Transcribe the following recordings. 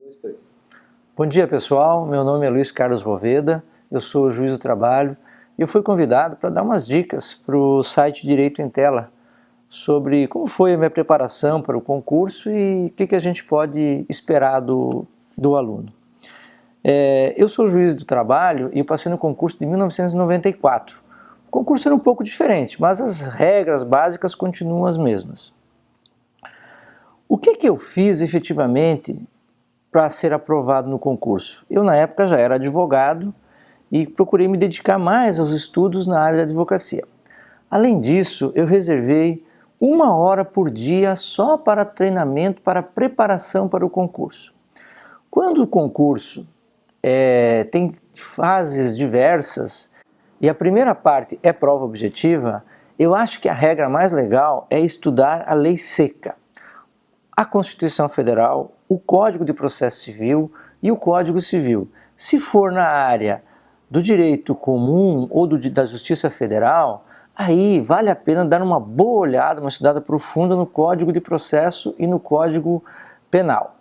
Dois, três. Bom dia, pessoal, meu nome é Luiz Carlos Roveda, eu sou juiz do trabalho e eu fui convidado para dar umas dicas para o site Direito em Tela sobre como foi a minha preparação para o concurso e o que a gente pode esperar do aluno. Eu sou juiz do trabalho e passei no concurso de 1994. O concurso era um pouco diferente, mas as regras básicas continuam as mesmas. O que eu fiz efetivamente para ser aprovado no concurso? Eu, na época, já era advogado e procurei me dedicar mais aos estudos na área da advocacia. Além disso, eu reservei 1 hora por dia só para treinamento, para preparação para o concurso. Quando o concurso tem fases diversas e a primeira parte é prova objetiva, eu acho que a regra mais legal é estudar a lei seca, a Constituição Federal, o Código de Processo Civil e o Código Civil. Se for na área do direito comum ou da Justiça Federal, aí vale a pena dar uma boa olhada, uma estudada profunda no Código de Processo e no Código Penal.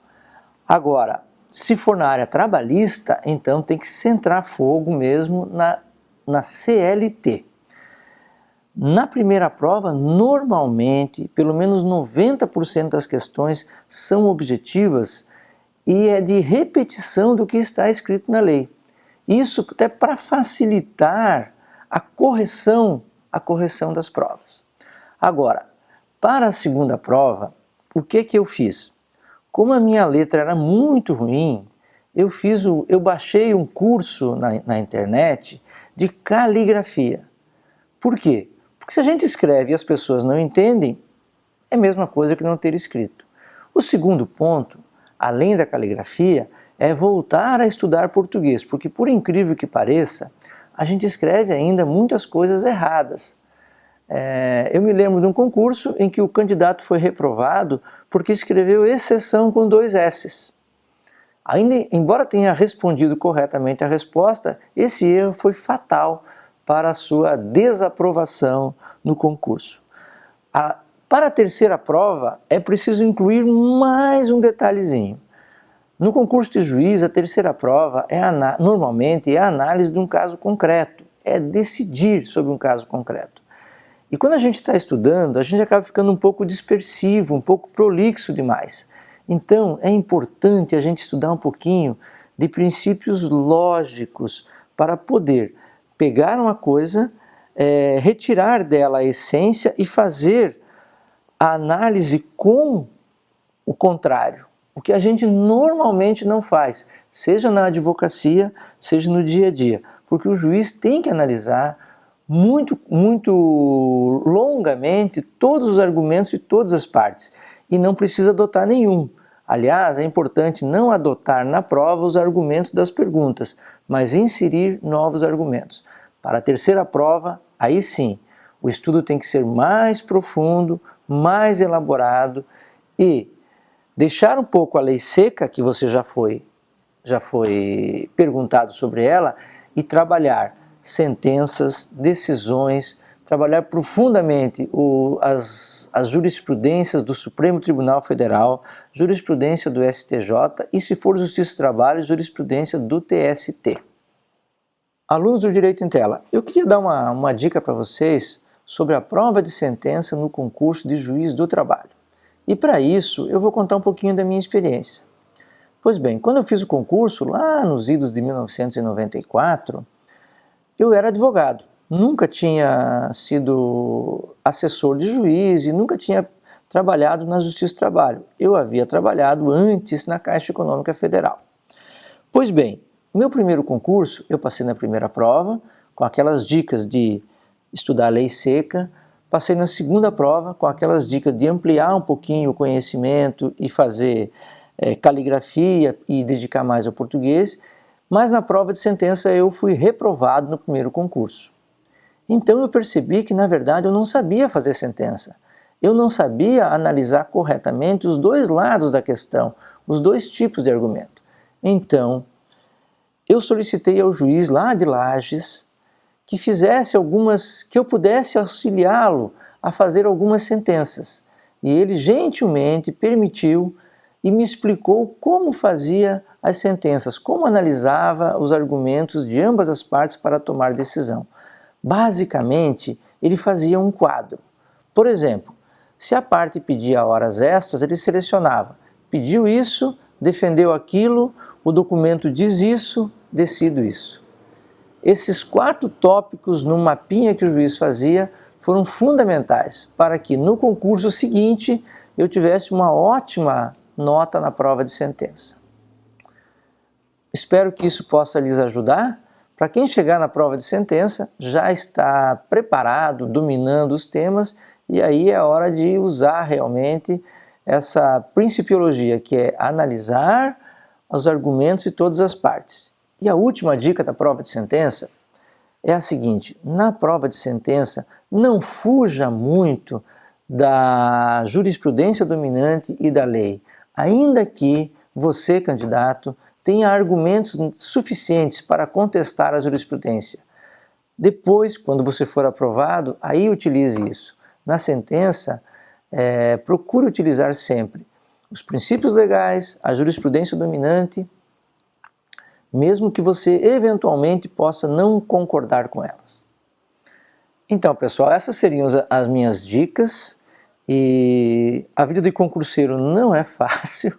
Agora, se for na área trabalhista, então tem que centrar fogo mesmo na CLT. Na primeira prova, normalmente, pelo menos 90% das questões são objetivas e é de repetição do que está escrito na lei. Isso até para facilitar a correção das provas. Agora, para a segunda prova, o que eu fiz? Como a minha letra era muito ruim, eu baixei um curso na internet de caligrafia. Por quê? Porque se a gente escreve e as pessoas não entendem, é a mesma coisa que não ter escrito. O segundo ponto, além da caligrafia, é voltar a estudar português, porque por incrível que pareça, a gente escreve ainda muitas coisas erradas. Eu me lembro de um concurso em que o candidato foi reprovado porque escreveu exceção com 2 S's. Ainda, embora tenha respondido corretamente a resposta, esse erro foi fatal para a sua desaprovação no concurso. Para a terceira prova, é preciso incluir mais um detalhezinho. No concurso de juiz, a terceira prova normalmente é a análise de um caso concreto, é decidir sobre um caso concreto. E quando a gente está estudando, a gente acaba ficando um pouco dispersivo, um pouco prolixo demais. Então, é importante a gente estudar um pouquinho de princípios lógicos para poder pegar uma coisa, retirar dela a essência e fazer a análise com o contrário. O que a gente normalmente não faz, seja na advocacia, seja no dia a dia. Porque o juiz tem que analisar muito longamente todos os argumentos de todas as partes e não precisa adotar nenhum. Aliás, é importante não adotar na prova os argumentos das perguntas, mas inserir novos argumentos. Para a terceira prova, aí sim, o estudo tem que ser mais profundo, mais elaborado e deixar um pouco a lei seca, que você já foi perguntado sobre ela, e trabalhar sentenças, decisões, trabalhar profundamente as jurisprudências do Supremo Tribunal Federal, jurisprudência do STJ e, se for Justiça do Trabalho, jurisprudência do TST. Alunos do Direito em Tela, eu queria dar uma dica para vocês sobre a prova de sentença no concurso de juiz do trabalho. E para isso eu vou contar um pouquinho da minha experiência. Pois bem, quando eu fiz o concurso, lá nos idos de 1994, eu era advogado. Nunca tinha sido assessor de juiz e nunca tinha trabalhado na Justiça do Trabalho. Eu havia trabalhado antes na Caixa Econômica Federal. Pois bem, meu primeiro concurso, eu passei na primeira prova, com aquelas dicas de estudar a lei seca, passei na segunda prova, com aquelas dicas de ampliar um pouquinho o conhecimento e fazer caligrafia e dedicar mais ao português, mas na prova de sentença eu fui reprovado no primeiro concurso. Então eu percebi que, na verdade, eu não sabia fazer sentença. Eu não sabia analisar corretamente os dois lados da questão, os dois tipos de argumento. Então, eu solicitei ao juiz lá de Lages que que eu pudesse auxiliá-lo a fazer algumas sentenças. E ele gentilmente permitiu e me explicou como fazia as sentenças, como analisava os argumentos de ambas as partes para tomar decisão. Basicamente, ele fazia um quadro. Por exemplo, se a parte pedia horas extras, ele selecionava. Pediu isso, defendeu aquilo, o documento diz isso, decido isso. Esses 4 tópicos no mapinha que o juiz fazia foram fundamentais para que no concurso seguinte eu tivesse uma ótima nota na prova de sentença. Espero que isso possa lhes ajudar. Para quem chegar na prova de sentença, já está preparado, dominando os temas, e aí é hora de usar realmente essa principiologia, que é analisar os argumentos de todas as partes. E a última dica da prova de sentença é a seguinte: na prova de sentença, não fuja muito da jurisprudência dominante e da lei, ainda que você, candidato, tenha argumentos suficientes para contestar a jurisprudência. Depois, quando você for aprovado, aí utilize isso. Na sentença, procure utilizar sempre os princípios legais, a jurisprudência dominante, mesmo que você eventualmente possa não concordar com elas. Então, pessoal, essas seriam as minhas dicas. E a vida de concurseiro não é fácil,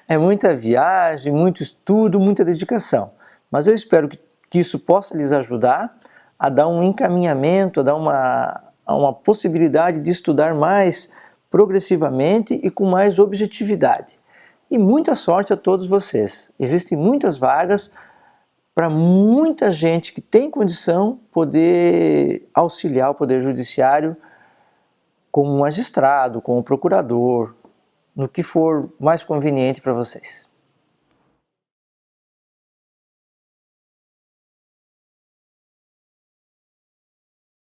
é muita viagem, muito estudo, muita dedicação. Mas eu espero que isso possa lhes ajudar a dar um encaminhamento, a dar uma possibilidade de estudar mais progressivamente e com mais objetividade. E muita sorte a todos vocês. Existem muitas vagas para muita gente que tem condição poder auxiliar o Poder Judiciário como magistrado, como procurador, no que for mais conveniente para vocês.